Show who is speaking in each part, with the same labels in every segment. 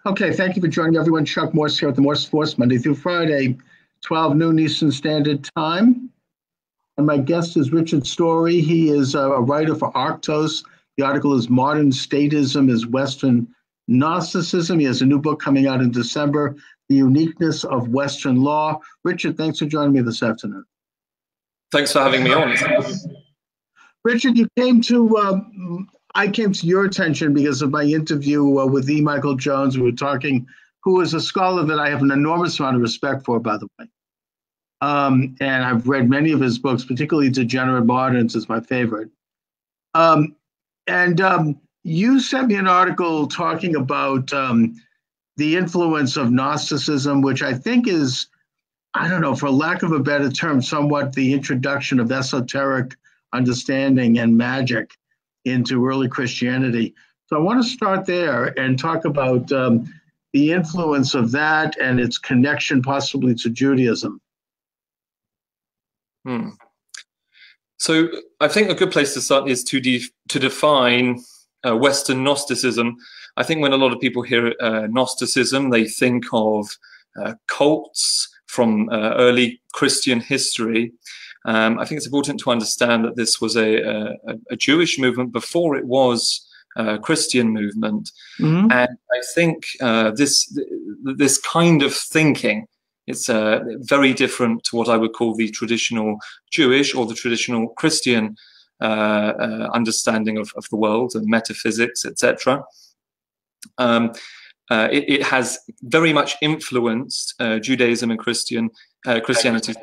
Speaker 1: Okay, thank you for joining everyone. Chuck Morse here at the Morse Force, Monday through Friday, 12 noon Eastern Standard Time. And my guest is Richard Storey. He is a writer for Arktos. The article is Modern Statism is Western Gnosticism. He has a new book coming out in December, The Uniqueness of Western Law. Richard, thanks for joining me this afternoon.
Speaker 2: Thanks for having me on.
Speaker 1: Richard, I came to your attention because of my interview with E. Michael Jones. We were talking, who is a scholar that I have an enormous amount of respect for, by the way. And I've read many of his books, particularly Degenerate Moderns is my favorite. You sent me an article talking about the influence of Gnosticism, which I think is, I don't know, for lack of a better term, somewhat the introduction of esoteric understanding and magic into early Christianity. So I want to start there and talk about the influence of that and its connection possibly to Judaism.
Speaker 2: So I think a good place to start is to define Western Gnosticism. I think when a lot of people hear Gnosticism, they think of cults from early Christian history. I think it's important to understand that this was a Jewish movement before it was a Christian movement. And I think this kind of thinking, it's very different to what I would call the traditional Jewish or the traditional Christian understanding of the world and metaphysics, etc. It has very much influenced Judaism and Christianity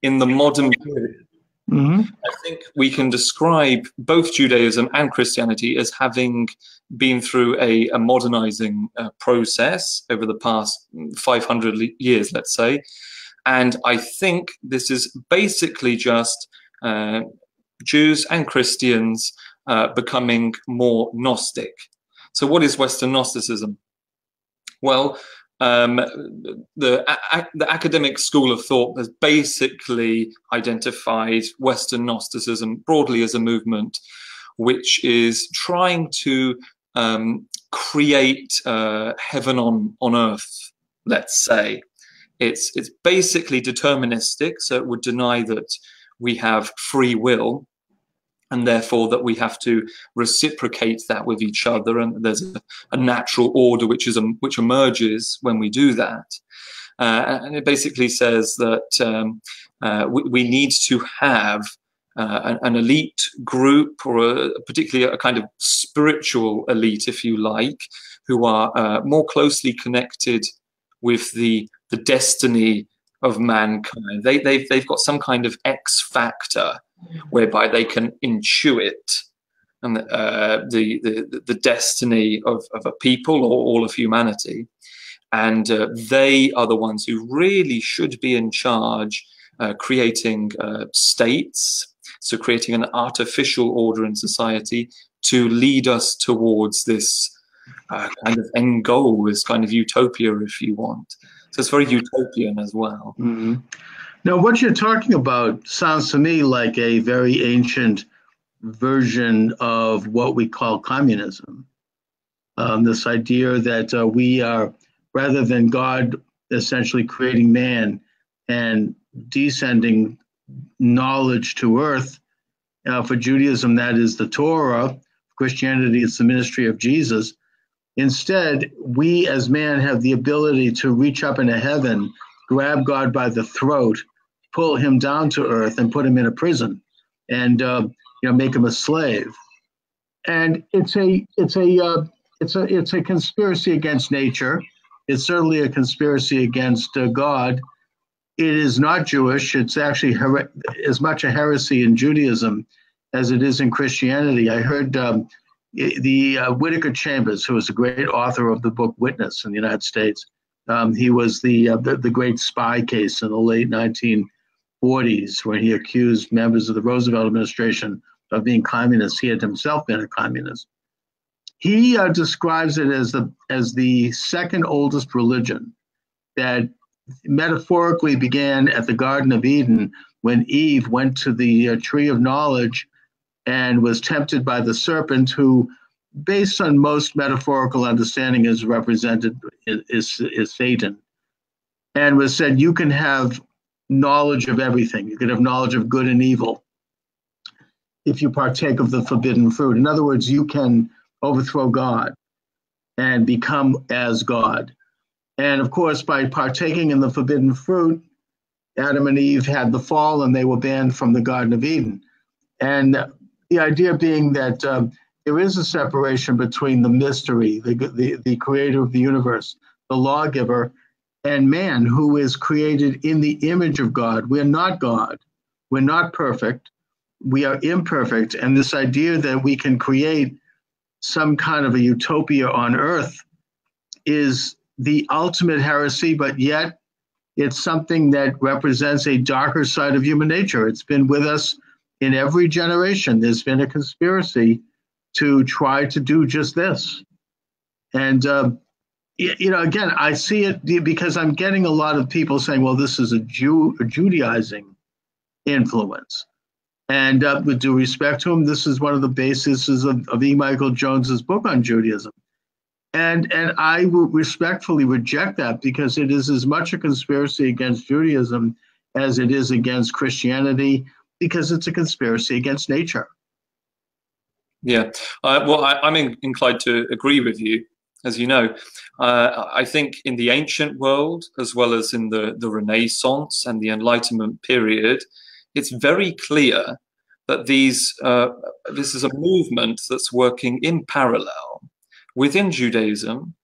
Speaker 2: in the modern period. I think we can describe both Judaism and Christianity as having been through a modernizing process over the past 500 years, let's say. And I think this is basically just Jews and Christians becoming more Gnostic. So what is Western Gnosticism? Well, the academic school of thought has basically identified Western Gnosticism broadly as a movement which is trying to create heaven on earth, let's say. It's basically deterministic, so it would deny that we have free will, and therefore that we have to reciprocate that with each other, and there's a natural order which emerges when we do that. And it basically says that we need to have an elite group, or particularly a kind of spiritual elite, if you like, who are more closely connected with the destiny of mankind. They've got some kind of X factor whereby they can intuit and the destiny of a people or all of humanity, and they are the ones who really should be in charge, creating states, so creating an artificial order in society to lead us towards this kind of end goal, this kind of utopia, if you want. So it's very utopian as well.
Speaker 1: Now, what you're talking about sounds to me like a very ancient version of what we call communism. This idea that we are, rather than God essentially creating man and descending knowledge to earth, for Judaism, that is the Torah. Christianity, it's the ministry of Jesus. Instead, we as man have the ability to reach up into heaven, grab God by the throat, pull him down to earth, and put him in a prison, and make him a slave. And it's a conspiracy against nature. It's certainly a conspiracy against God. It is not Jewish. It's actually as much a heresy in Judaism as it is in Christianity. I heard the Whittaker Chambers, who was a great author of the book Witness in the United States. He was the great spy case in the late 1940s, when he accused members of the Roosevelt administration of being communists. He had himself been a communist. He describes it as the second oldest religion that metaphorically began at the Garden of Eden, when Eve went to the tree of knowledge and was tempted by the serpent, who based on most metaphorical understanding, is represented is Satan, and was said you can have knowledge of everything. You can have knowledge of good and evil if you partake of the forbidden fruit. In other words, you can overthrow God and become as God. And of course, by partaking in the forbidden fruit, Adam and Eve had the fall and they were banned from the Garden of Eden. And the idea being that there is a separation between the mystery, the creator of the universe, the lawgiver, and man, who is created in the image of God. We're not God. We're not perfect. We are imperfect. And this idea that we can create some kind of a utopia on earth is the ultimate heresy, but yet it's something that represents a darker side of human nature. It's been with us in every generation. There's been a conspiracy to try to do just this. And, again, I see it because I'm getting a lot of people saying, well, this is a Judaizing influence. And with due respect to him, this is one of the bases of E. Michael Jones's book on Judaism. And I will respectfully reject that, because it is as much a conspiracy against Judaism as it is against Christianity, because it's a conspiracy against nature.
Speaker 2: Yeah, well, I'm inclined to agree with you, as you know. I think in the ancient world, as well as in the Renaissance and the Enlightenment period, it's very clear that this is a movement that's working in parallel within Judaism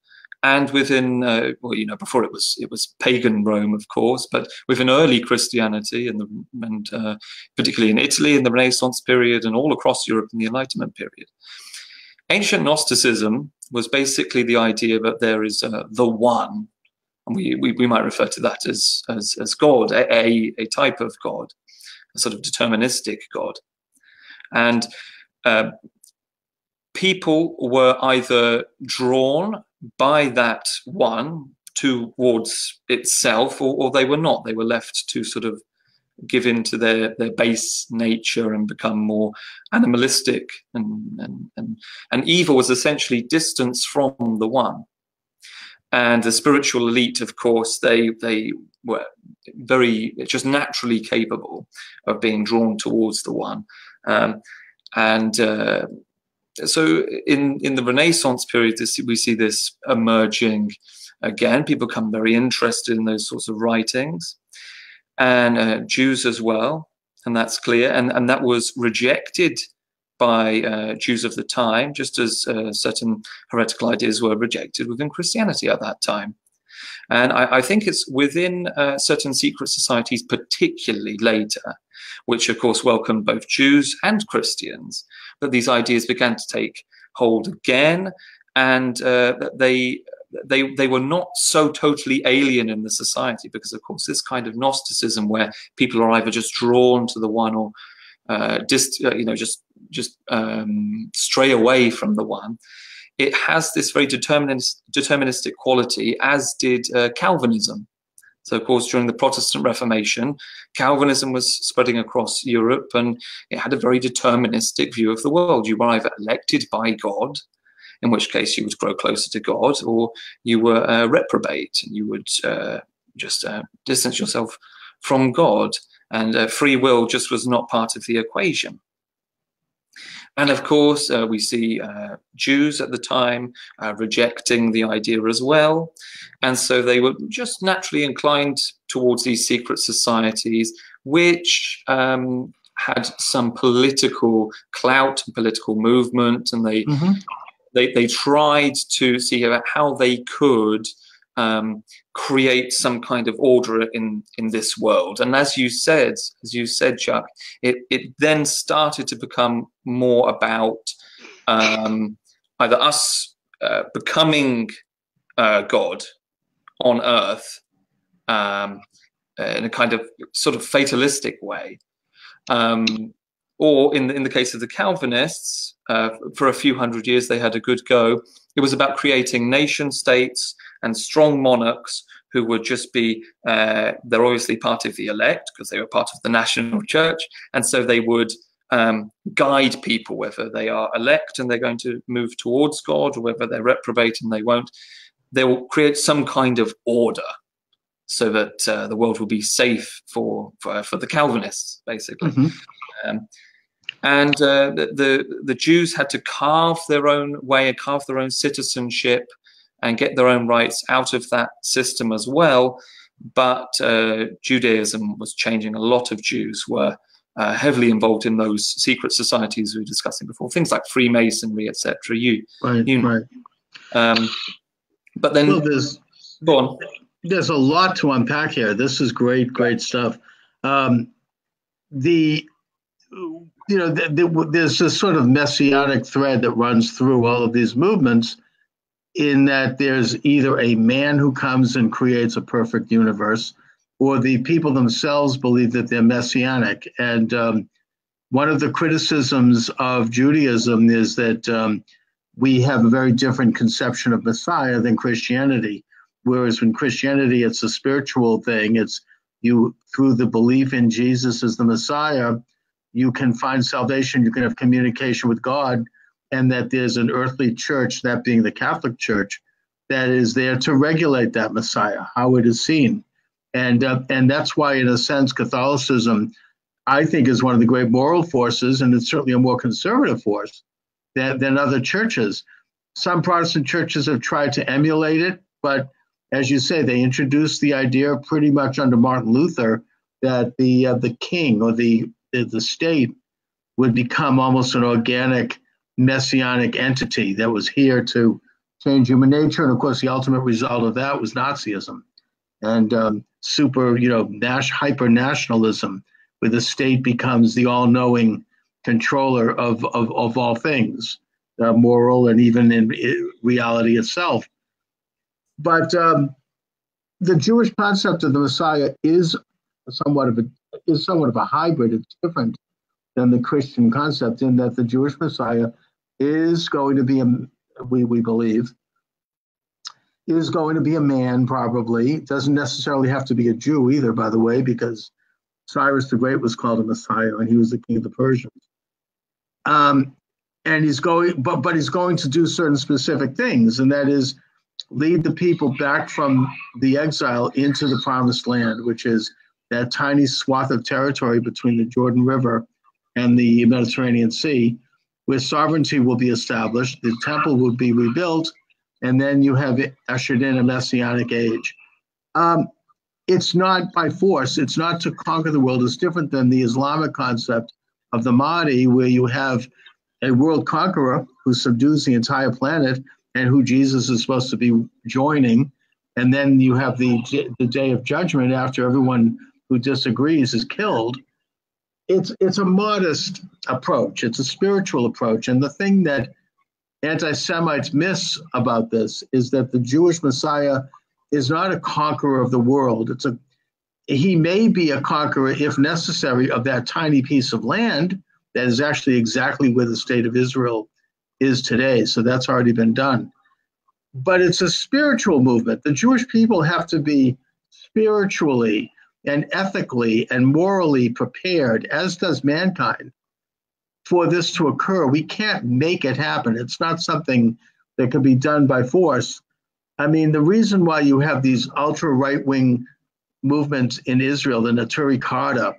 Speaker 2: and within, before it was pagan Rome, of course, but within early Christianity and particularly in Italy in the Renaissance period and all across Europe in the Enlightenment period. Ancient Gnosticism was basically the idea that there is the one, and we might refer to that as God, a type of God, a sort of deterministic God. And people were either drawn by that one towards itself, or they were not. They were left to sort of give in to their base nature and become more animalistic, and evil was essentially distance from the one. And the spiritual elite, of course, they were very just naturally capable of being drawn towards the one. So in the Renaissance period, we see this emerging again. People become very interested in those sorts of writings, and Jews as well, and that's clear. And that was rejected by Jews of the time, just as certain heretical ideas were rejected within Christianity at that time. And I think it's within certain secret societies, particularly later, which of course welcomed both Jews and Christians, that these ideas began to take hold again, and they were not so totally alien in the society, because of course this kind of Gnosticism, where people are either just drawn to the one or just stray away from the one, it has this very deterministic quality, as did Calvinism. So, of course, during the Protestant Reformation, Calvinism was spreading across Europe, and it had a very deterministic view of the world. You were either elected by God, in which case you would grow closer to God, or you were reprobate, and you would just distance yourself from God, and free will just was not part of the equation. And of course, we see Jews at the time rejecting the idea as well. And so they were just naturally inclined towards these secret societies, which had some political clout and political movement. And they tried to see how they could create some kind of order in this world. And as you said, Chuck, it then started to become more about either us becoming God on earth in a kind of sort of fatalistic way, or in the case of the Calvinists, for a few hundred years they had a good go. It was about creating nation states and strong monarchs who would just be, they're obviously part of the elect because they were part of the national church, and so they would guide people, whether they are elect and they're going to move towards God, or whether they're reprobate and they won't. They will create some kind of order so that the world will be safe for the Calvinists, basically. And the Jews had to carve their own way, carve their own citizenship, and get their own rights out of that system as well. But Judaism was changing. A lot of Jews were heavily involved in those secret societies we were discussing before, things like Freemasonry, etc. But then,
Speaker 1: well,
Speaker 2: go on.
Speaker 1: There's a lot to unpack here. This is great stuff. There's this sort of messianic thread that runs through all of these movements, in that there's either a man who comes and creates a perfect universe, or the people themselves believe that they're messianic. And one of the criticisms of Judaism is that we have a very different conception of Messiah than Christianity. Whereas in Christianity, it's a spiritual thing. It's you, through the belief in Jesus as the Messiah, you can find salvation, you can have communication with God, and that there's an earthly church, that being the Catholic Church, that is there to regulate that Messiah, how it is seen. And that's why, in a sense, Catholicism, I think, is one of the great moral forces, and it's certainly a more conservative force than other churches. Some Protestant churches have tried to emulate it, but as you say, they introduced the idea pretty much under Martin Luther that the king or the state would become almost an organic messianic entity that was here to change human nature. And of course, the ultimate result of that was Nazism and hyper nationalism, where the state becomes the all-knowing controller of all things, moral and even in reality itself. But the Jewish concept of the Messiah is somewhat of a hybrid. It's different than the Christian concept, in that the Jewish Messiah is going to be we believe is going to be a man, probably. It doesn't necessarily have to be a Jew either, by the way, because Cyrus the Great was called a Messiah, and he was the king of the Persians. And he's going, but he's going to do certain specific things, and that is lead the people back from the exile into the promised land, which is that tiny swath of territory between the Jordan River and the Mediterranean Sea, where sovereignty will be established, the temple will be rebuilt, and then you have ushered in a messianic age. It's not by force. It's not to conquer the world. It's different than the Islamic concept of the Mahdi, where you have a world conqueror who subdues the entire planet and who Jesus is supposed to be joining. And then you have the day of judgment after everyone who disagrees is killed. It's a modest approach. It's a spiritual approach. And the thing that anti-Semites miss about this is that the Jewish Messiah is not a conqueror of the world. He may be a conqueror, if necessary, of that tiny piece of land that is actually exactly where the state of Israel is today. So that's already been done. But it's a spiritual movement. The Jewish people have to be spiritually and ethically and morally prepared, as does mankind, for this to occur. We can't make it happen. It's not something that can be done by force. I mean, the reason why you have these ultra right-wing movements in Israel, the Neturei Karta,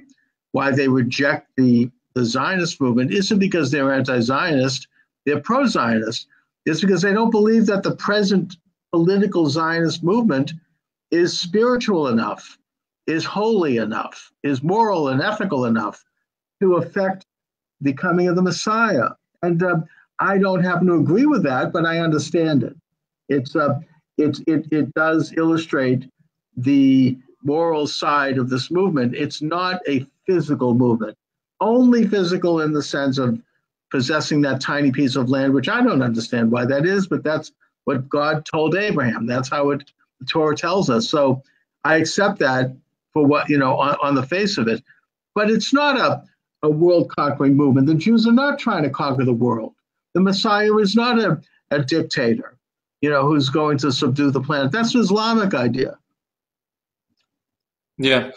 Speaker 1: why they reject the Zionist movement, isn't because they're anti-Zionist, they're pro-Zionist. It's because they don't believe that the present political Zionist movement is spiritual enough, is holy enough, is moral and ethical enough to affect the coming of the Messiah. And I don't happen to agree with that, but I understand it. It does illustrate the moral side of this movement. It's not a physical movement, only physical in the sense of possessing that tiny piece of land, which I don't understand why that is, but that's what God told Abraham. That's how the Torah tells us. So I accept that for what, on the face of it. But it's not a world conquering movement. The Jews are not trying to conquer the world. The Messiah is not a dictator, who's going to subdue the planet. That's an Islamic idea.
Speaker 2: Yeah.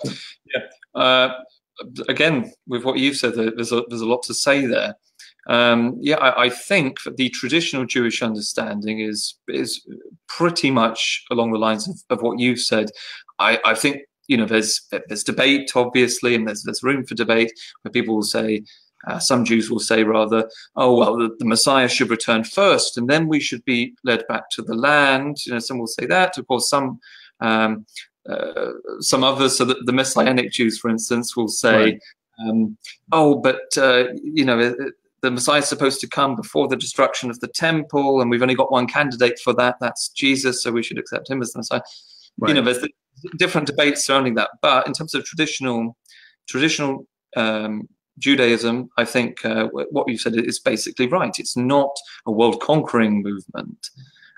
Speaker 2: again, with what you've said, there's a lot to say there. I think that the traditional Jewish understanding is pretty much along the lines of what you've said. I think, you know, there's debate, obviously, and there's room for debate, where people will say, some Jews will say rather, oh, well, the Messiah should return first, and then we should be led back to the land. You know, some will say that. Of course, some others, so that the Messianic Jews, for instance, will say, right. Oh, but you know, the Messiah is supposed to come before the destruction of the temple, and we've only got one candidate for that. That's Jesus, so we should accept him as the Messiah. Right. You know, there's different debates surrounding that. But in terms of traditional Judaism, I think what you said is basically right. It's not a world-conquering movement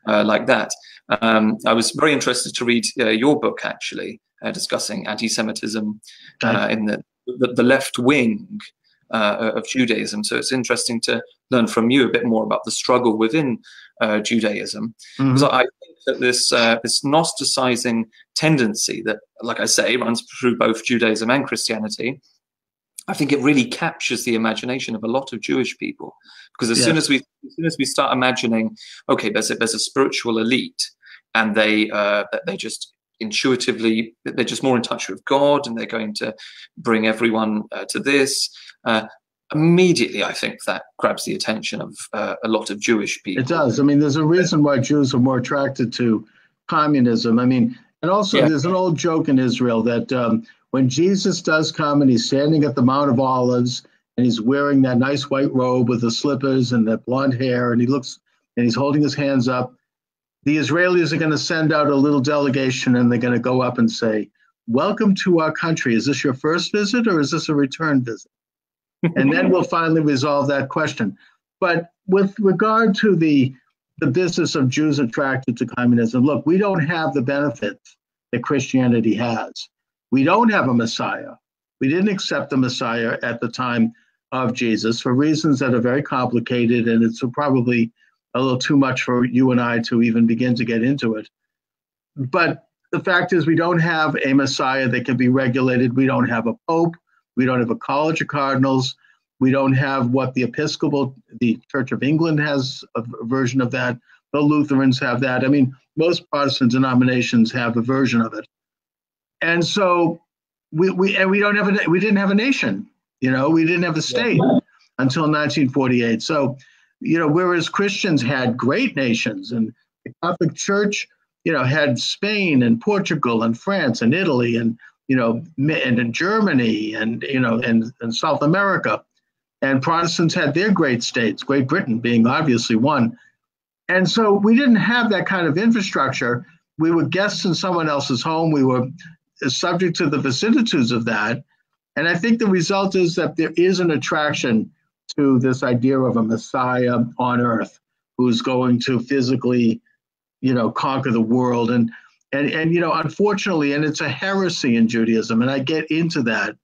Speaker 2: like that. I was very interested to read your book, actually, discussing anti-Semitism in the left wing of Judaism. So it's interesting to learn from you a bit more about the struggle within Judaism. Mm-hmm. Because I think that this Gnosticizing tendency that, like I say, runs through both Judaism and Christianity, I think it really captures the imagination of a lot of Jewish people, because as soon as we start imagining, okay, there's a spiritual elite, and they just intuitively, they're just more in touch with God, and they're going to bring everyone to this. Immediately, I think that grabs the attention of a lot of Jewish people. It
Speaker 1: does. I mean, there's a reason why Jews are more attracted to communism. I mean, and also there's an old joke in Israel that when Jesus does come and he's standing at the Mount of Olives and he's wearing that nice white robe with the slippers and that blonde hair, and he's holding his hands up, the Israelis are going to send out a little delegation, and they're going to go up and say, "Welcome to our country. Is this your first visit, or is this a return visit?" And then we'll finally resolve that question. But with regard to the business of Jews attracted to communism, look, we don't have the benefits that Christianity has. We don't have a Messiah. We didn't accept the Messiah at the time of Jesus for reasons that are very complicated, and it's probably a little too much for you and I to even begin to get into it. But the fact is, we don't have a Messiah that can be regulated. We don't have a pope. We don't have a college of cardinals. We don't have what the Church of England has a version of that. The Lutherans have that. I mean, most Protestant denominations have a version of it. And so we didn't have a nation, you know, we didn't have a state until 1948. So, you know, whereas Christians had great nations, and the Catholic Church, you know, had Spain and Portugal and France and Italy and, you know, and in Germany and, you know, and South America, and Protestants had their great states, Great Britain being obviously one. And so we didn't have that kind of infrastructure. We were guests in someone else's home. We were subject to the vicissitudes of that. And I think the result is that there is an attraction to this idea of a Messiah on earth who's going to physically, you know, conquer the world. And you know, unfortunately, and it's a heresy in Judaism, and I get into that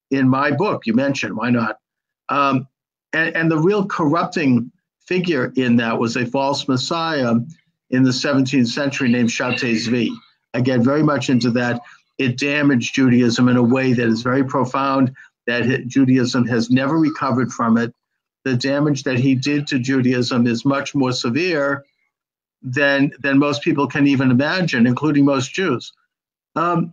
Speaker 1: in my book, you mentioned, why not? And the real corrupting figure in that was a false Messiah in the 17th century named Shabtai Zvi. I get very much into that. It damaged Judaism in a way that is very profound, that Judaism has never recovered from it. The damage that he did to Judaism is much more severe than most people can even imagine, including most Jews. But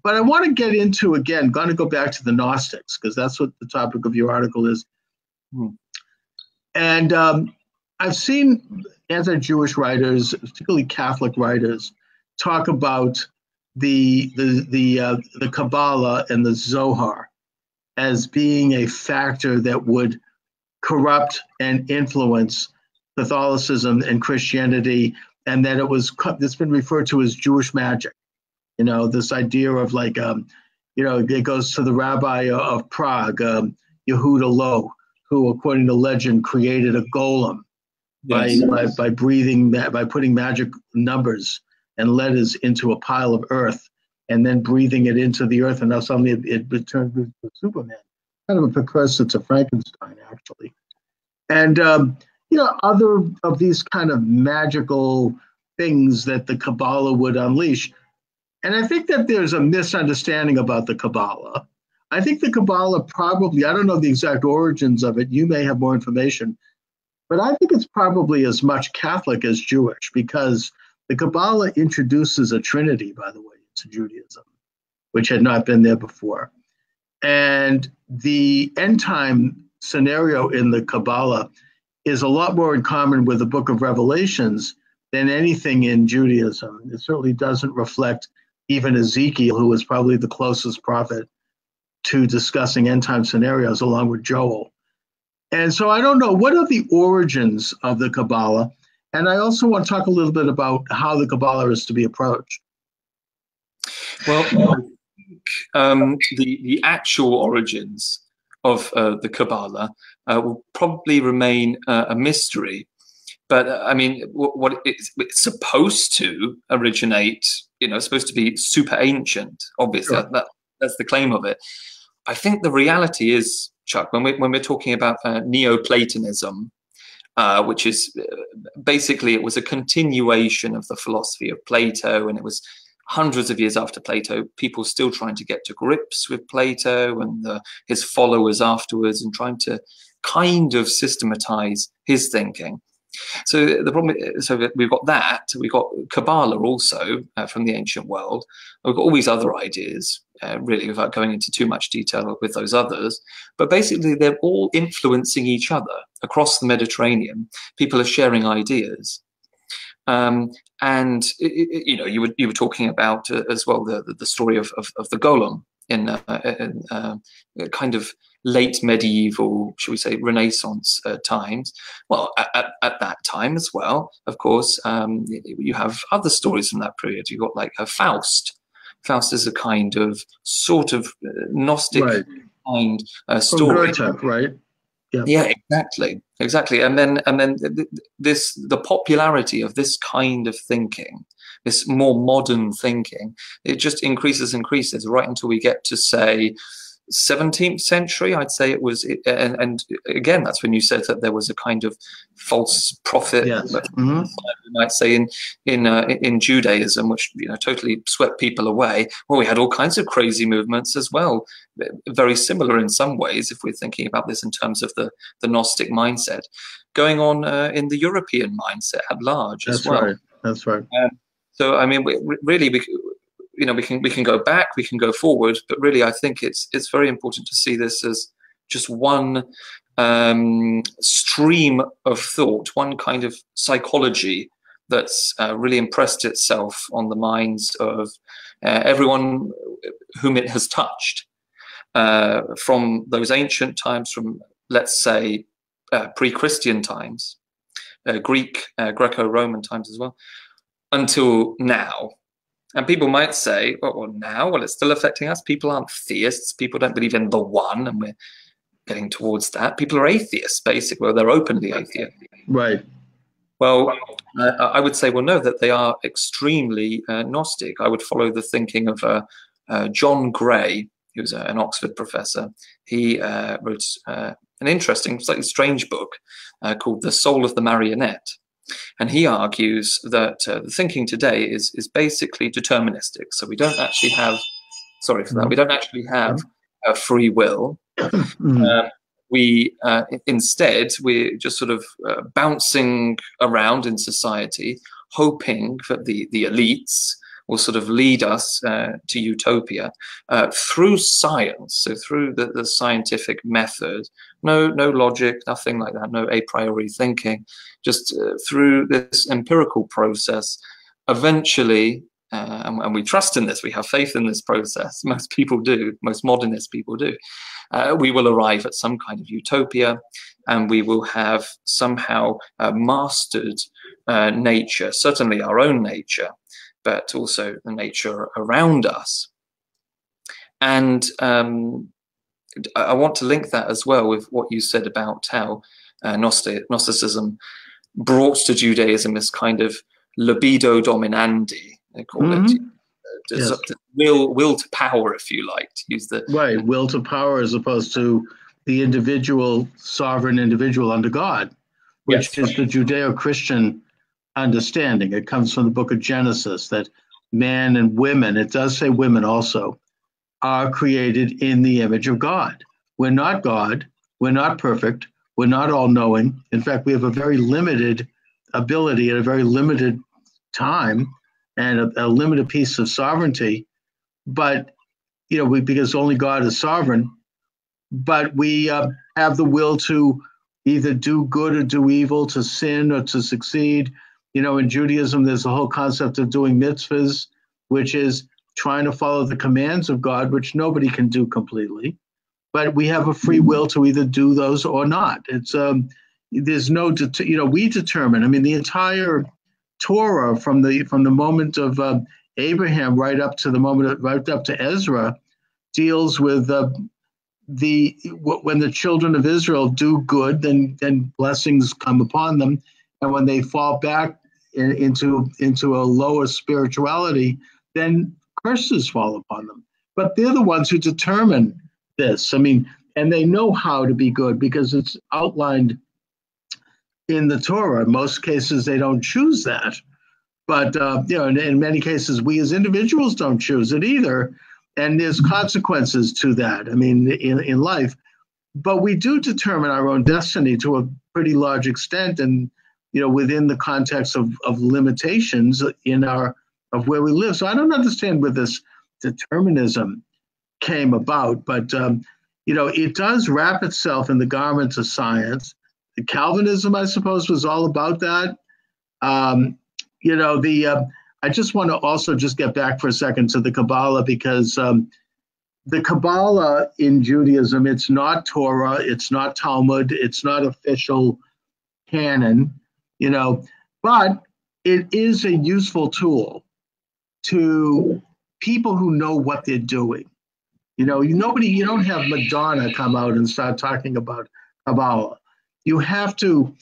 Speaker 1: I want to get into, again, going to go back to the Gnostics, because that's what the topic of your article is. And I've seen anti-Jewish writers, particularly Catholic writers, talk about the Kabbalah and the Zohar as being a factor that would corrupt and influence Catholicism and Christianity, and that it's been referred to as Jewish magic. You know, this idea of like, you know, it goes to the rabbi of Prague, Yehuda Loew, who, according to legend, created a golem by putting magic numbers and letters into a pile of earth, and then breathing it into the earth, and now suddenly it turned into Superman. Kind of a precursor to Frankenstein, actually. And you know, other of these kind of magical things that the Kabbalah would unleash. And I think that there's a misunderstanding about the Kabbalah. I think the Kabbalah probably, I don't know the exact origins of it. You may have more information, but I think it's probably as much Catholic as Jewish, because the Kabbalah introduces a Trinity, by the way, to Judaism, which had not been there before. And the end time scenario in the Kabbalah is a lot more in common with the Book of Revelations than anything in Judaism. It certainly doesn't reflect even Ezekiel, who was probably the closest prophet to discussing end time scenarios, along with Joel. And so I don't know, what are the origins of the Kabbalah? And I also want to talk a little bit about how the Kabbalah is to be approached.
Speaker 2: Well, I think the actual origins of the Kabbalah will probably remain a mystery. But I mean, what it's supposed to originate, it's supposed to be super ancient. Obviously,
Speaker 1: Sure.
Speaker 2: that's the claim of it. I think the reality is, Chuck, when we're talking about Neoplatonism, which is basically, it was a continuation of the philosophy of Plato, and it was hundreds of years after Plato, people still trying to get to grips with Plato and his followers afterwards, and trying to kind of systematize his thinking. So the problem, so we've got that, we've got Kabbalah also from the ancient world. We've got all these other ideas, really, without going into too much detail with those others. But basically, they're all influencing each other across the Mediterranean. People are sharing ideas. And you were talking about as well the story of the golem in kind of late medieval, shall we say, Renaissance times. Well, at that time as well, of course, you have other stories from that period. You've got like Faust. Faust is a kind of sort of Gnostic kind story.
Speaker 1: From Goethe, right?
Speaker 2: Yeah, exactly. And then the popularity of this kind of thinking, this more modern thinking, it just increases right until we get to, say, 17th century. I'd say it was, and again, that's when you said that there was a kind of false prophet,
Speaker 1: yes.
Speaker 2: We might say, in Judaism, which totally swept people away. Well, we had all kinds of crazy movements as well, very similar in some ways, if we're thinking about this in terms of the Gnostic mindset going on in the European mindset at large as well.
Speaker 1: That's right.
Speaker 2: So I mean, we can go back, we can go forward, but really, I think it's very important to see this as just one stream of thought, one kind of psychology that's really impressed itself on the minds of everyone whom it has touched, from those ancient times, from, let's say, pre-Christian times, Greco-Roman times as well, until now. And people might say, well, now, it's still affecting us. People aren't theists. People don't believe in the one, and we're getting towards that. People are atheists, basically. Well, they're openly atheist.
Speaker 1: Right.
Speaker 2: Well, I would say, well, no, that they are extremely Gnostic. I would follow the thinking of John Gray, who was an Oxford professor. He wrote an interesting, slightly strange book called The Soul of the Marionette. And he argues that the thinking today is basically deterministic. So we don't actually have, sorry for that, we don't actually have a free will. Instead, we're just sort of bouncing around in society, hoping that the elites will sort of lead us to utopia through science, so through the scientific method. No logic, nothing like that, no a priori thinking, just through this empirical process. Eventually, and we trust in this, we have faith in this process, most people do, most modernist people do, we will arrive at some kind of utopia, and we will have somehow mastered nature, certainly our own nature, but also the nature around us. And I want to link that as well with what you said about how Gnosticism brought to Judaism this kind of libido dominandi, they call it.
Speaker 1: Yes.
Speaker 2: Will to power, if you like, to use the
Speaker 1: will to power, as opposed to the individual, sovereign individual under God, which is the Judeo-Christian understanding. It comes from the book of Genesis, that man and women, it does say women also, are created in the image of God. We're not God. We're not perfect. We're not all-knowing. In fact, we have a very limited ability at a very limited time and a limited piece of sovereignty. But, because only God is sovereign, but we have the will to either do good or do evil, to sin or to succeed. In Judaism, there's a whole concept of doing mitzvahs, which is trying to follow the commands of God, which nobody can do completely. But we have a free will to either do those or not. It's there's no, we determine. I mean, the entire Torah from the moment of Abraham right up to Ezra deals with when the children of Israel do good, then blessings come upon them, and when they fall back into a lower spirituality, then curses fall upon them. But they're the ones who determine this. I mean, and they know how to be good because it's outlined in the Torah. In most cases, they don't choose that. But, in many cases, we as individuals don't choose it either. And there's consequences to that, I mean, in life. But we do determine our own destiny to a pretty large extent and, within the context of limitations of where we live. So I don't understand where this determinism came about, but, it does wrap itself in the garments of science. The Calvinism, I suppose, was all about that. I just want to also just get back for a second to the Kabbalah, because the Kabbalah in Judaism, it's not Torah, it's not Talmud, it's not official canon, but it is a useful tool to people who know what they're doing. You don't have Madonna come out and start talking about Kabbalah. You have to,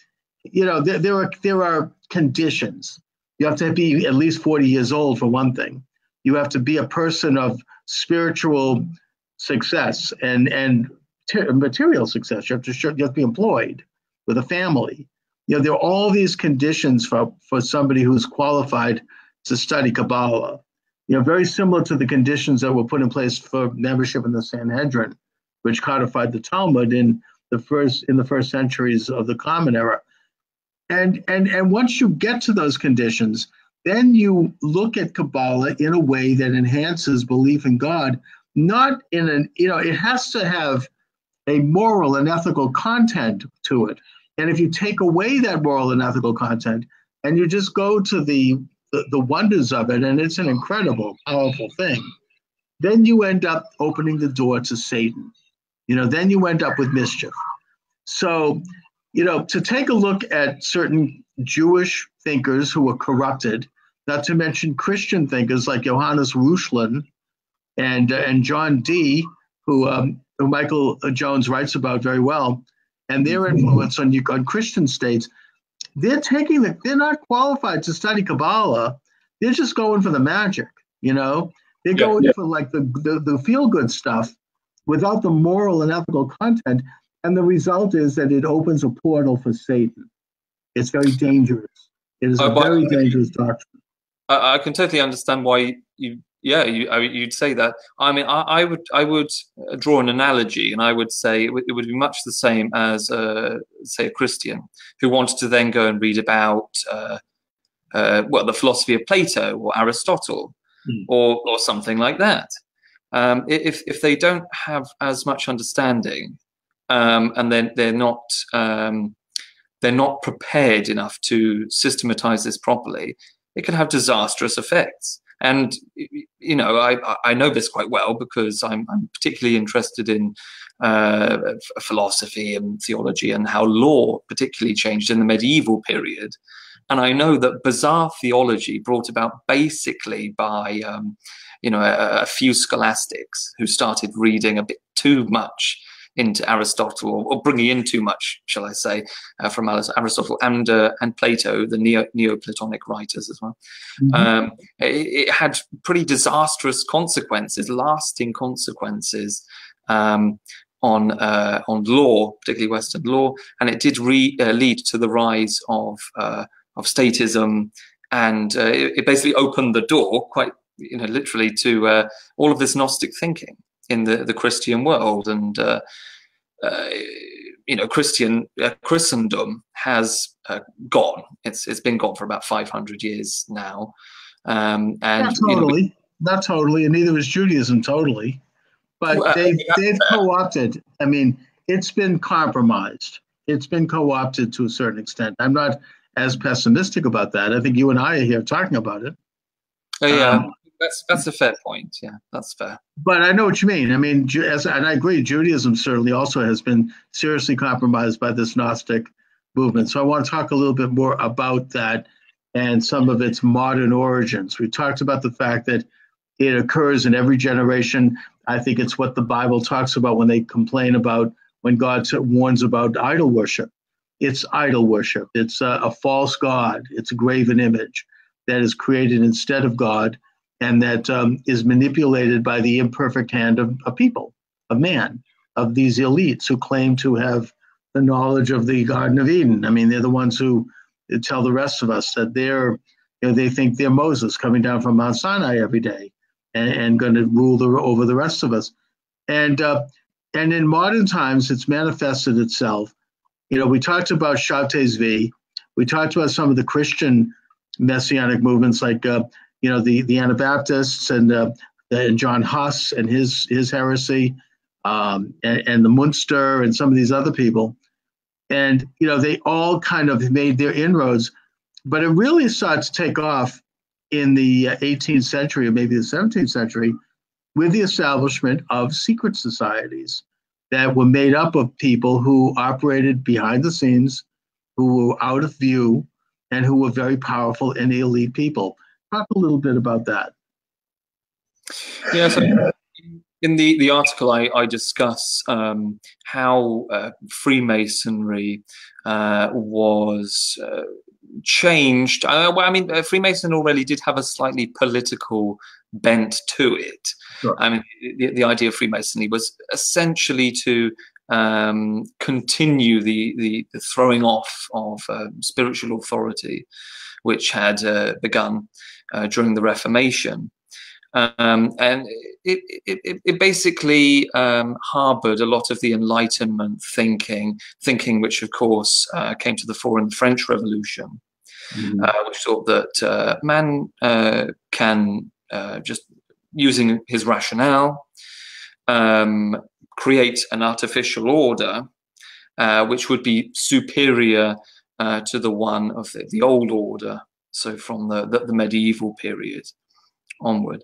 Speaker 1: there are conditions. You have to be at least 40 years old, for one thing. You have to be a person of spiritual success and material success. You have to be employed with a family. There are all these conditions for somebody who's qualified to study Kabbalah. Very similar to the conditions that were put in place for membership in the Sanhedrin, which codified the Talmud in the first centuries of the Common Era. And once you get to those conditions, then you look at Kabbalah in a way that enhances belief in God, not in it has to have a moral and ethical content to it. And if you take away that moral and ethical content and you just go to the wonders of it, and it's an incredible, powerful thing, then you end up opening the door to Satan. Then you end up with mischief. So, to take a look at certain Jewish thinkers who were corrupted, not to mention Christian thinkers like Johannes Reuchlin and John Dee, who Michael Jones writes about very well, and their influence on Christian states, they're not qualified to study Kabbalah. They're just going for the magic, They're going for like the feel-good stuff without the moral and ethical content. And the result is that it opens a portal for Satan. It's very dangerous. It is a very dangerous doctrine.
Speaker 2: I can totally understand why you'd say that. I mean, I would draw an analogy, and I would say it would be much the same as, say, a Christian who wanted to then go and read about, the philosophy of Plato or Aristotle or something like that. If they don't have as much understanding, and then they're not prepared enough to systematize this properly, it can have disastrous effects. And I know this quite well because I'm particularly interested in philosophy and theology and how law particularly changed in the medieval period. And I know that bizarre theology brought about basically by a few scholastics who started reading a bit too much into Aristotle, or bringing in too much, shall I say, from Aristotle and Plato, the Neoplatonic writers as well. It had pretty disastrous consequences, lasting consequences on law, particularly Western law, and it did lead to the rise of statism, and it basically opened the door, quite literally, to all of this Gnostic thinking. in the Christian world, and you know, Christendom has gone. It's been gone for about 500 years now, and
Speaker 1: not totally,
Speaker 2: you know,
Speaker 1: not totally, and neither is Judaism totally. But they've co-opted. I mean, it's been compromised. It's been co-opted to a certain extent. I'm not as pessimistic about that. I think you and I are here talking about it.
Speaker 2: Oh, yeah, that's a fair point. Yeah, that's fair.
Speaker 1: But I know what you mean. I mean, and I agree, Judaism certainly also has been seriously compromised by this Gnostic movement. So I want to talk a little bit more about that and some of its modern origins. We talked about the fact that it occurs in every generation. I think it's what the Bible talks about when they complain about when God warns about idol worship. It's idol worship. It's a false god. It's a graven image that is created instead of God, and that is manipulated by the imperfect hand of people, of man, of these elites who claim to have the knowledge of the Garden of Eden. I mean, they're the ones who tell the rest of us that they think they're Moses coming down from Mount Sinai every day and going to rule over the rest of us. And in modern times, it's manifested itself. You know, we talked about Shabtai V. We talked about some of the Christian messianic movements, like you know, the Anabaptists and John Huss and his heresy, and the Munster and some of these other people. And you know, they all kind of made their inroads, but it really started to take off in the 18th century or maybe the 17th century with the establishment of secret societies that were made up of people who operated behind the scenes, who were out of view, and who were very powerful and elite people. Talk a little bit about that.
Speaker 2: Yeah, so in the article I discuss how Freemasonry was changed. Well, I mean, Freemason already did have a slightly political bent to it. Sure. I mean, the idea of Freemasonry was essentially to continue the throwing off of spiritual authority, which had begun during the Reformation. And it basically harbored a lot of the Enlightenment thinking which, of course, came to the fore in the French Revolution, which thought that man can, just using his rationale, create an artificial order which would be superior to the one of the old order, so from the medieval period onward,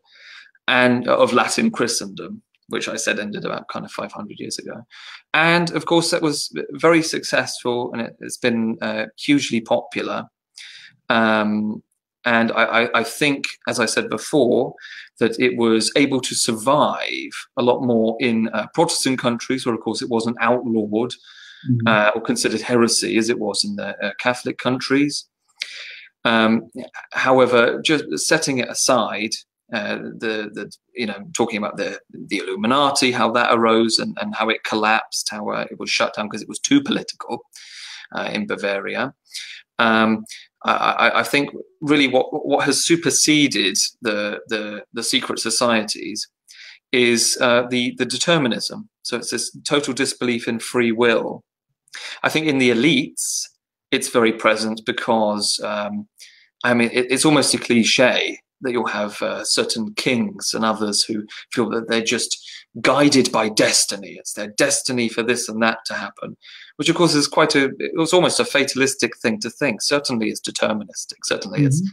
Speaker 2: and of Latin Christendom, which I said ended about kind of 500 years ago. And of course that was very successful, and it's been hugely popular. And I think, as I said before, that it was able to survive a lot more in Protestant countries, where of course it wasn't outlawed or considered heresy as it was in the Catholic countries. However, just setting it aside, you know, talking about the Illuminati, how that arose and how it collapsed, how it was shut down because it was too political in Bavaria. I think really what has superseded the secret societies is the determinism. So it's this total disbelief in free will. I think in the elites, it's very present because, I mean, it's almost a cliche that you'll have certain kings and others who feel that they're just guided by destiny. It's their destiny for this and that to happen, which of course is it was almost a fatalistic thing to think. Certainly it's deterministic. Certainly it's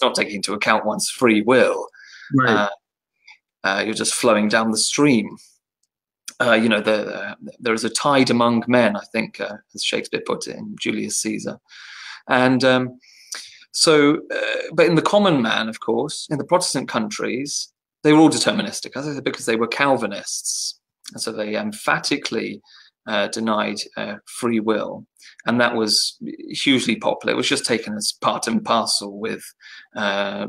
Speaker 2: not taking into account one's free will. Right. You're just flowing down the stream. You know, there is a tide among men, I think, as Shakespeare put it in Julius Caesar. And so, but in the common man, of course, in the Protestant countries, they were all deterministic, as I said, because they were Calvinists. And so they emphatically denied free will. And that was hugely popular. It was just taken as part and parcel with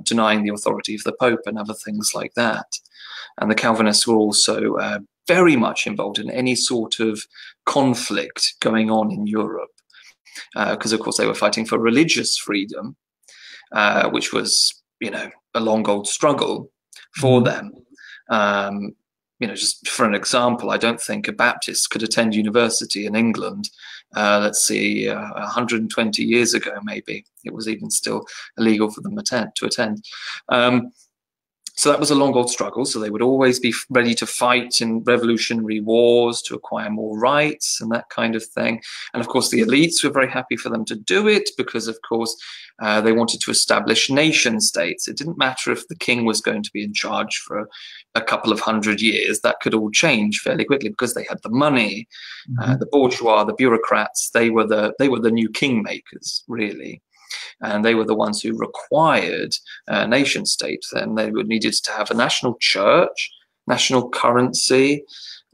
Speaker 2: denying the authority of the Pope and other things like that. And the Calvinists were also very much involved in any sort of conflict going on in Europe, because, of course, they were fighting for religious freedom, which was, you know, a long old struggle for them. just for an example, I don't think a Baptist could attend university in England, let's see, 120 years ago, maybe. It was even still illegal for them to attend. So that was a long old struggle. So they would always be ready to fight in revolutionary wars to acquire more rights and that kind of thing. And of course, the elites were very happy for them to do it because, of course, they wanted to establish nation states. It didn't matter if the king was going to be in charge for a couple of 100 years. That could all change fairly quickly because they had the money. The bourgeois, the bureaucrats, they were the new kingmakers, really. And they were the ones who required a nation state. Then they needed to have a national church, national currency,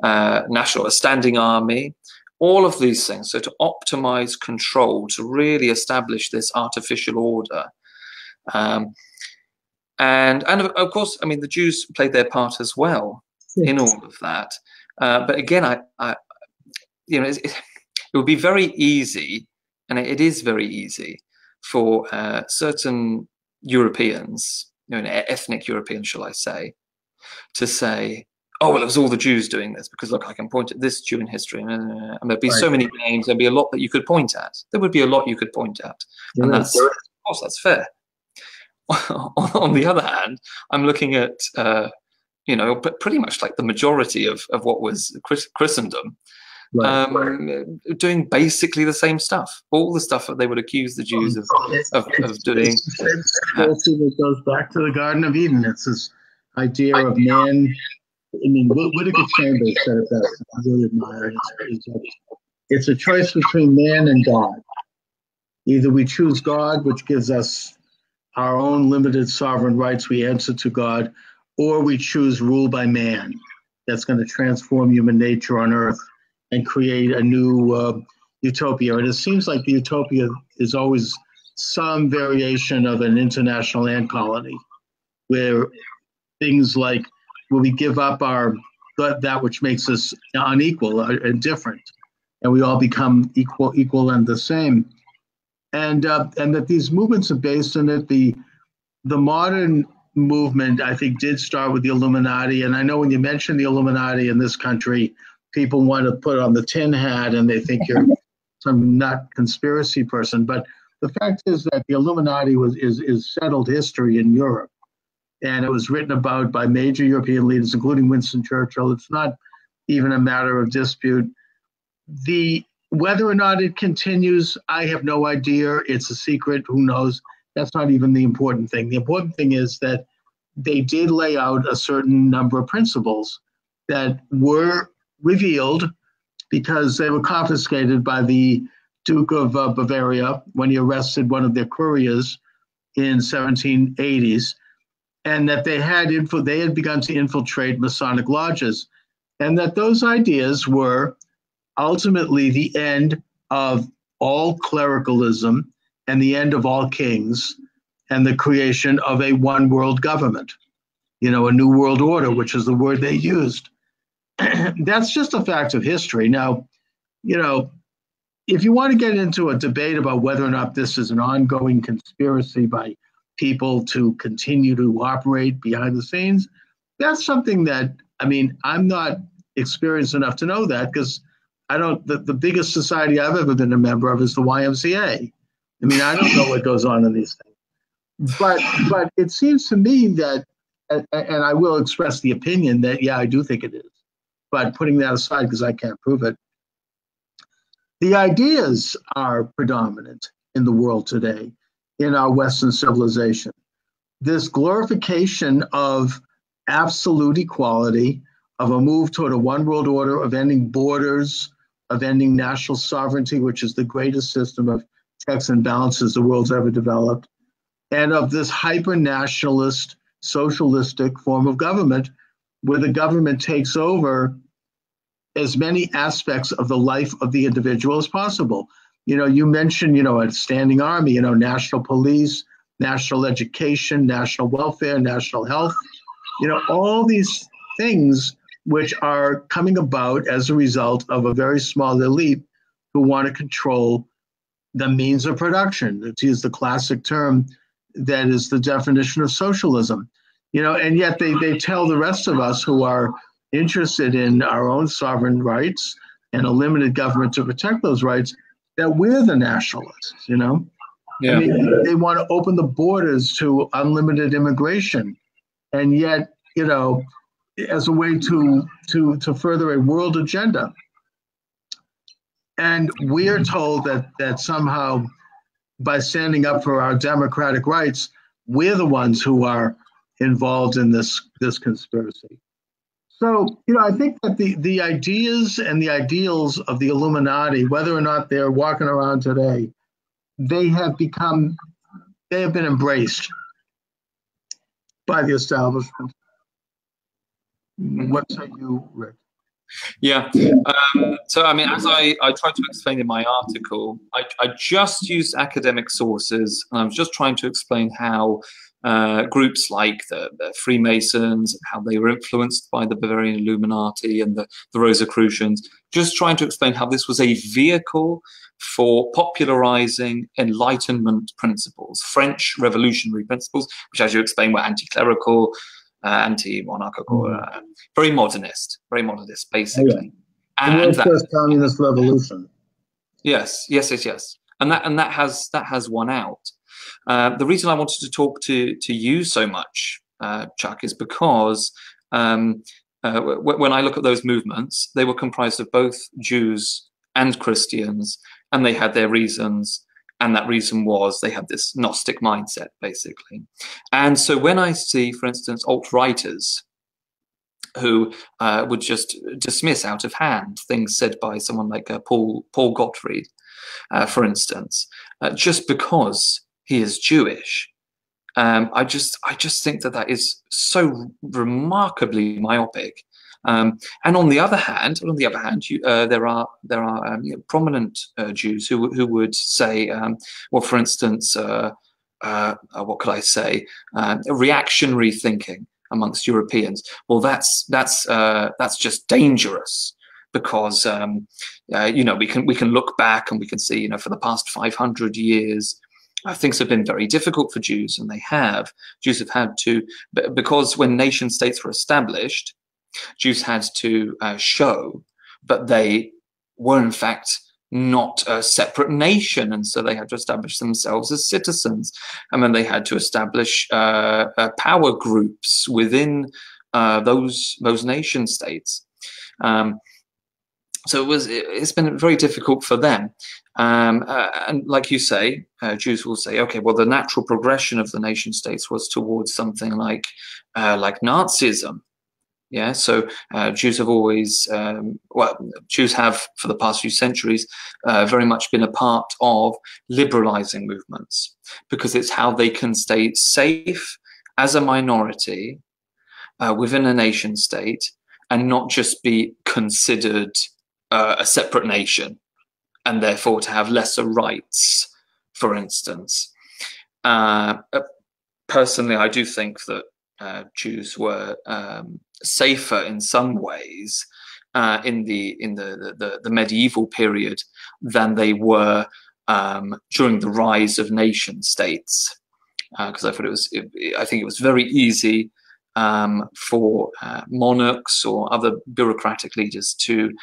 Speaker 2: a standing army, all of these things. So to optimize control, to really establish this artificial order. And of course, I mean, the Jews played their part as well in all of that. But again, it would be very easy, and it is very easy, for certain Europeans, ethnic Europeans, shall I say, to say, oh, well, it was all the Jews doing this, because look, I can point at this Jew in history, and there'd be so many names, there'd be a lot that you could point at. There would be a lot you could point at. And that's, of course, that's fair. On the other hand, I'm looking at, pretty much like the majority of what was Christendom, doing basically the same stuff, all the stuff that they would accuse the Jews of doing.
Speaker 1: It goes back to the Garden of Eden. It's this idea of man. I mean, Whittaker Chambers said it best. I really admire it. It's a choice between man and God. Either we choose God, which gives us our own limited sovereign rights, we answer to God, or we choose rule by man. That's going to transform human nature on earth and create a new utopia. And it seems like the utopia is always some variation of an international ant colony, where things like, where we give up that which makes us unequal and different, and we all become equal and the same. And that these movements are based on it. The modern movement, I think, did start with the Illuminati. And I know when you mention the Illuminati in this country, people want to put on the tin hat and they think you're some nut conspiracy person. But the fact is that the Illuminati is settled history in Europe. And it was written about by major European leaders, including Winston Churchill. It's not even a matter of dispute. Whether or not it continues, I have no idea. It's a secret. Who knows? That's not even the important thing. The important thing is that they did lay out a certain number of principles that were revealed because they were confiscated by the Duke of Bavaria when he arrested one of their couriers in 1780s, and that they had begun to infiltrate Masonic lodges, and that those ideas were ultimately the end of all clericalism and the end of all kings and the creation of a one world government, a new world order, which is the word they used. That's just a fact of history. Now, if you want to get into a debate about whether or not this is an ongoing conspiracy by people to continue to operate behind the scenes, that's something that, I'm not experienced enough to know that, because the biggest society I've ever been a member of is the YMCA. I don't know what goes on in these things. But it seems to me that, and I will express the opinion that, yeah, I do think it is. But putting that aside, because I can't prove it, the ideas are predominant in the world today, in our Western civilization. This glorification of absolute equality, of a move toward a one world order, of ending borders, of ending national sovereignty, which is the greatest system of checks and balances the world's ever developed, and of this hyper-nationalist, socialistic form of government, where the government takes over as many aspects of the life of the individual as possible. You mentioned, a standing army, national police, national education, national welfare, national health, all these things which are coming about as a result of a very small elite who want to control the means of production, to use the classic term that is the definition of socialism. And yet they tell the rest of us who are interested in our own sovereign rights and a limited government to protect those rights, that we're the nationalists, you know?
Speaker 2: Yeah.
Speaker 1: I mean, they want to open the borders to unlimited immigration, and yet, you know, as a way to further a world agenda. And we are told that somehow, by standing up for our democratic rights, we're the ones who are involved in this conspiracy. So, you know, I think that the ideas and the ideals of the Illuminati, whether or not they're walking around today, they have been embraced by the establishment. What say you, Rick?
Speaker 2: Yeah. So, I mean, as I tried to explain in my article, I just used academic sources, and I was just trying to explain how groups like the Freemasons, how they were influenced by the Bavarian Illuminati and the Rosicrucians, just trying to explain how this was a vehicle for popularizing Enlightenment principles, French revolutionary principles, which, as you explained, were anti-clerical, anti-monarchical, very modernist, basically.
Speaker 1: Oh, yeah. And the first communist revolution.
Speaker 2: Yes. And that has won out. The reason I wanted to talk to you so much, Chuck, is because when I look at those movements, they were comprised of both Jews and Christians, and they had their reasons. And that reason was they had this Gnostic mindset, basically. And so when I see, for instance, alt-righters who would just dismiss out of hand things said by someone like Paul Gottfried, for instance, just because he is Jewish, I just think that is so remarkably myopic. And on the other hand, there are prominent Jews who would say, well, for instance, what could I say, reactionary thinking amongst Europeans. Well, that's just dangerous, because you know, we can look back and we can see, you know, for the past 500 years. Things have been very difficult for Jews, and Jews have had to, because when nation states were established, Jews had to show that they were in fact not a separate nation, and so they had to establish themselves as citizens, and then they had to establish power groups within those nation states. So it's been very difficult for them. And like you say, Jews will say, okay, well, the natural progression of the nation states was towards something like Nazism. Yeah, so Jews have always, Jews have for the past few centuries very much been a part of liberalizing movements, because it's how they can stay safe as a minority within a nation state and not just be considered a separate nation, and therefore to have lesser rights, for instance. Personally, I do think that Jews were safer in some ways in the medieval period than they were during the rise of nation states, because I think it was very easy for monarchs or other bureaucratic leaders to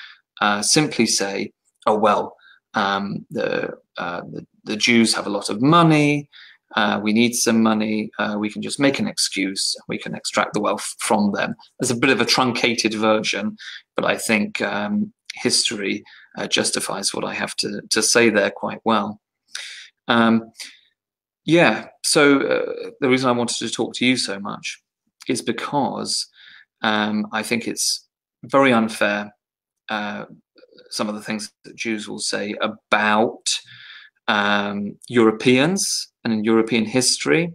Speaker 2: simply say, oh well, the Jews have a lot of money, we need some money, we can just make an excuse, we can extract the wealth from them. There's a bit of a truncated version, but I think history justifies what I have to say there quite well. Yeah, so the reason I wanted to talk to you so much is because I think it's very unfair, some of the things that Jews will say about Europeans and in European history.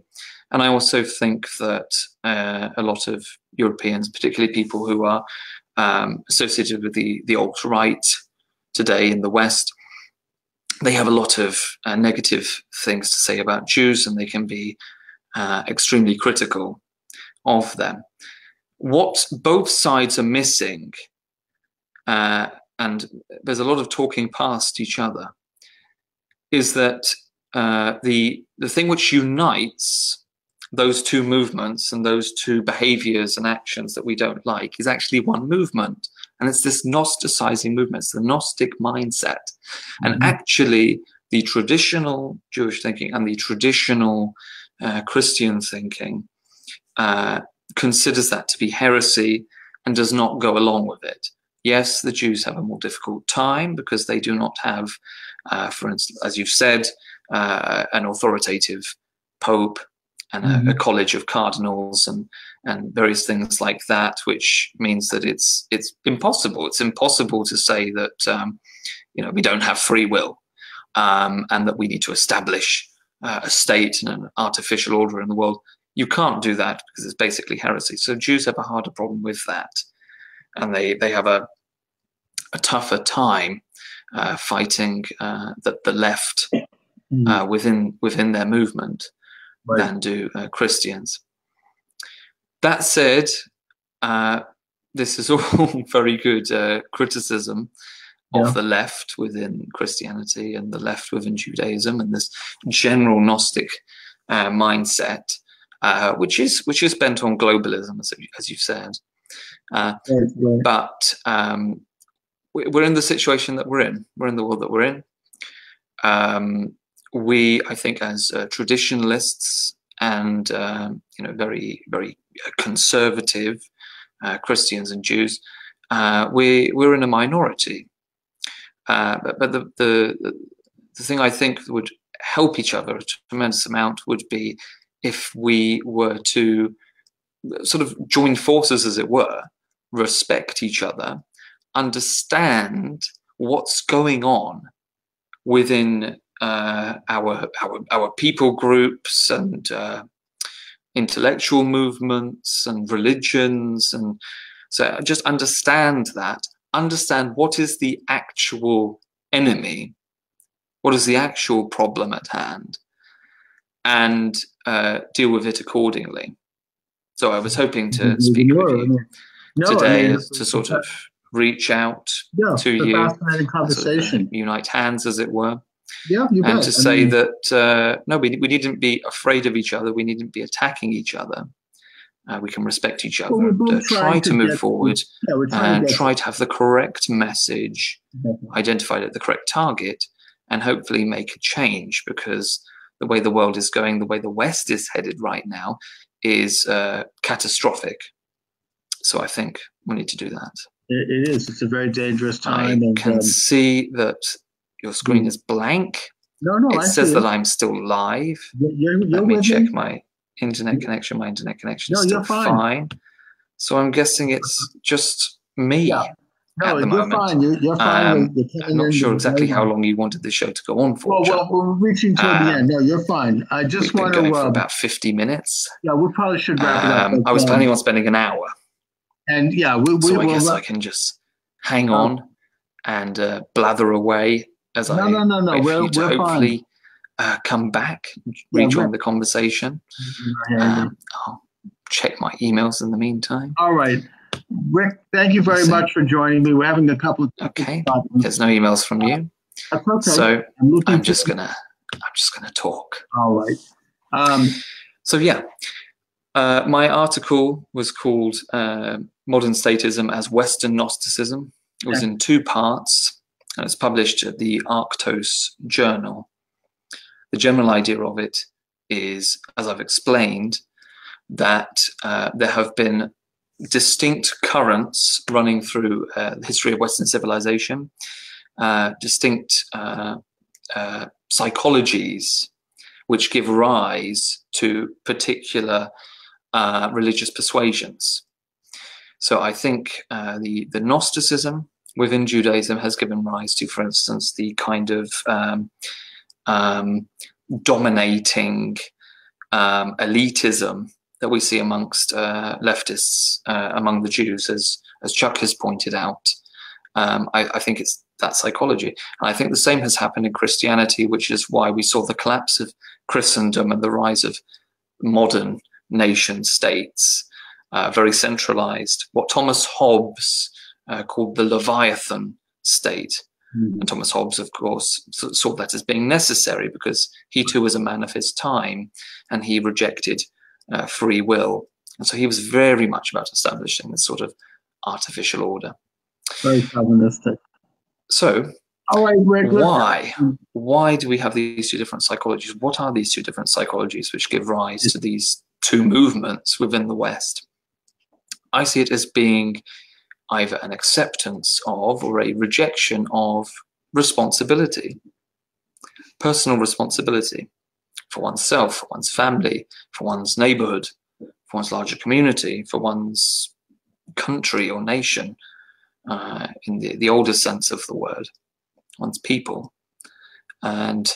Speaker 2: And I also think that a lot of Europeans, particularly people who are associated with the alt-right today in the West, they have a lot of negative things to say about Jews, and they can be extremely critical of them. What both sides are missing, and there's a lot of talking past each other, is that the thing which unites those two movements and those two behaviors and actions that we don't like is actually one movement. And it's this Gnosticizing movement. It's the Gnostic mindset. And actually, the traditional Jewish thinking and the traditional Christian thinking considers that to be heresy and does not go along with it. Yes, the Jews have a more difficult time because they do not have, for instance, as you've said, an authoritative pope and a college of cardinals and various things like that, which means that it's impossible. It's impossible to say that we don't have free will and that we need to establish a state and an artificial order in the world. You can't do that because it's basically heresy. So Jews have a harder problem with that, and they have a tougher time fighting the left within their movement than do Christians. That said, this is all very good criticism of the left within Christianity and the left within Judaism and this general Gnostic mindset, which is bent on globalism, as you've said. But we're in the situation that we're in. We're in the world that we're in. We, I think, as traditionalists and very, very conservative Christians and Jews, we're in a minority. But the thing I think would help each other a tremendous amount would be if we were to sort of join forces, as it were, respect each other, understand what's going on within our people groups and intellectual movements and religions, and so just understand what is the actual enemy, what is the actual problem at hand, and deal with it accordingly. So I was hoping to speak with you today to sort of reach out to you,
Speaker 1: fascinating conversation.
Speaker 2: Sort of unite hands, as it were.
Speaker 1: Yeah, you
Speaker 2: and
Speaker 1: bet.
Speaker 2: to say that no, we needn't be afraid of each other. We needn't be attacking each other. We can respect each other and try to move forward and try to have the correct message identified at the correct target and hopefully make a change, because the way the world is going, the way the West is headed right now is catastrophic. So I think we need to do that.
Speaker 1: It is. It's a very dangerous time.
Speaker 2: I can see that your screen is blank.
Speaker 1: No,
Speaker 2: it says that I'm still live. Let me check my internet connection. My internet connection is still fine. So I'm guessing it's just me at the moment.
Speaker 1: Fine. You're fine.
Speaker 2: I'm not sure exactly how long you wanted the show to go on for.
Speaker 1: Well, we're reaching toward the end. No, you're fine. I just want to...
Speaker 2: for about 50 minutes.
Speaker 1: Yeah, we probably should wrap it up.
Speaker 2: I was planning on spending an hour.
Speaker 1: And yeah,
Speaker 2: so I guess I can just hang on and blather away as I wait for you to hopefully come back, rejoin the conversation. I'll check my emails in the meantime.
Speaker 1: All right. Rick, thank you very much for joining me. We're having a couple of
Speaker 2: There's no emails from you.
Speaker 1: That's okay.
Speaker 2: So I'm just gonna talk.
Speaker 1: All right.
Speaker 2: So yeah. My article was called Modern Statism as Western Gnosticism. It was in 2 parts, and it's published at the Arktos Journal. The general idea of it is, as I've explained, that there have been distinct currents running through the history of Western civilization, distinct psychologies which give rise to particular religious persuasions. So I think the Gnosticism within Judaism has given rise to, for instance, the kind of dominating elitism that we see amongst leftists among the Jews, as Chuck has pointed out. I think it's that psychology. And I think the same has happened in Christianity, which is why we saw the collapse of Christendom and the rise of modern nation states, very centralized, what Thomas Hobbes called the Leviathan state. And Thomas Hobbes, of course, saw that as being necessary because he too was a man of his time, and he rejected free will. And so he was very much about establishing this sort of artificial order.
Speaker 1: Very Calvinistic.
Speaker 2: So,
Speaker 1: all right, Rick,
Speaker 2: why do we have these two different psychologies? What are these two different psychologies which give rise to these two movements within the West? I see it as being either an acceptance of or a rejection of responsibility, personal responsibility for oneself, for one's family, for one's neighborhood, for one's larger community, for one's country or nation, in the older sense of the word, one's people. And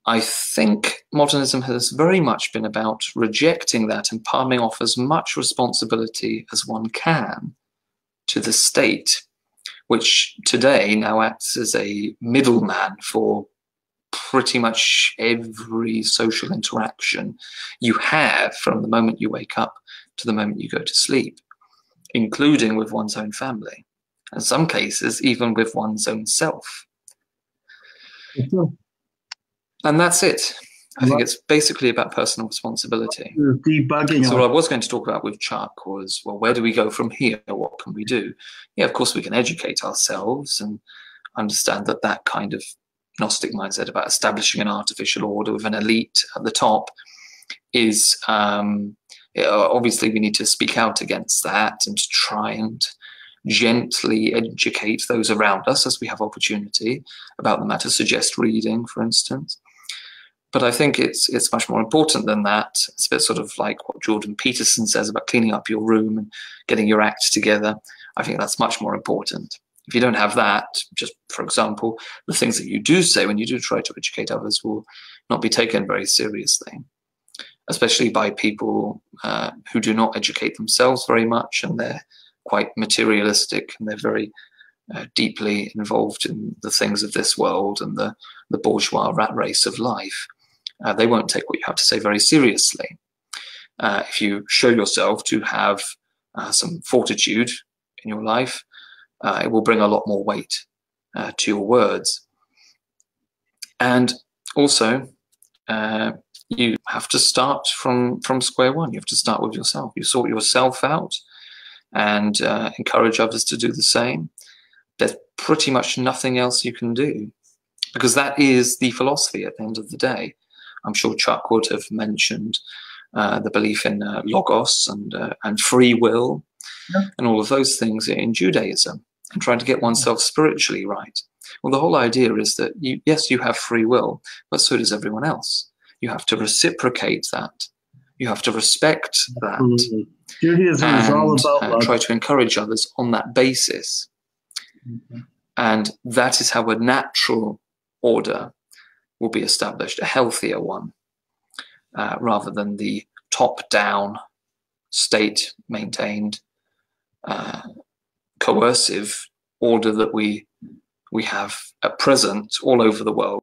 Speaker 2: I think modernism has very much been about rejecting that and palming off as much responsibility as one can to the state, which today now acts as a middleman for pretty much every social interaction you have from the moment you wake up to the moment you go to sleep, including with one's own family, in some cases even with one's own self. And that's it. I think it's basically about personal responsibility.
Speaker 1: Debugging.
Speaker 2: So what I was going to talk about with Chuck was, well, where do we go from here? What can we do? Yeah, of course we can educate ourselves and understand that that kind of Gnostic mindset about establishing an artificial order with an elite at the top is, obviously we need to speak out against that and to try and gently educate those around us as we have opportunity about the matter, suggest reading, for instance. But I think it's much more important than that. It's a bit sort of like what Jordan Peterson says about cleaning up your room and getting your act together. I think that's much more important. If you don't have that, just for example, the things that you do say when you do try to educate others will not be taken very seriously, especially by people who do not educate themselves very much, and they're quite materialistic and they're very deeply involved in the things of this world and the bourgeois rat race of life. They won't take what you have to say very seriously. If you show yourself to have some fortitude in your life, it will bring a lot more weight to your words. And also, you have to start from square one. You have to start with yourself. You sort yourself out and encourage others to do the same. There's pretty much nothing else you can do, because that is the philosophy at the end of the day. I'm sure Chuck would have mentioned the belief in logos and free will, and all of those things in Judaism, and trying to get oneself spiritually right. Well, the whole idea is that, yes, you have free will, but so does everyone else. You have to reciprocate that. You have to respect that.
Speaker 1: Absolutely. Judaism is all about love.
Speaker 2: Try to encourage others on that basis. And that is how a natural order will be established, a healthier one, rather than the top-down, state-maintained, coercive order that we have at present all over the world.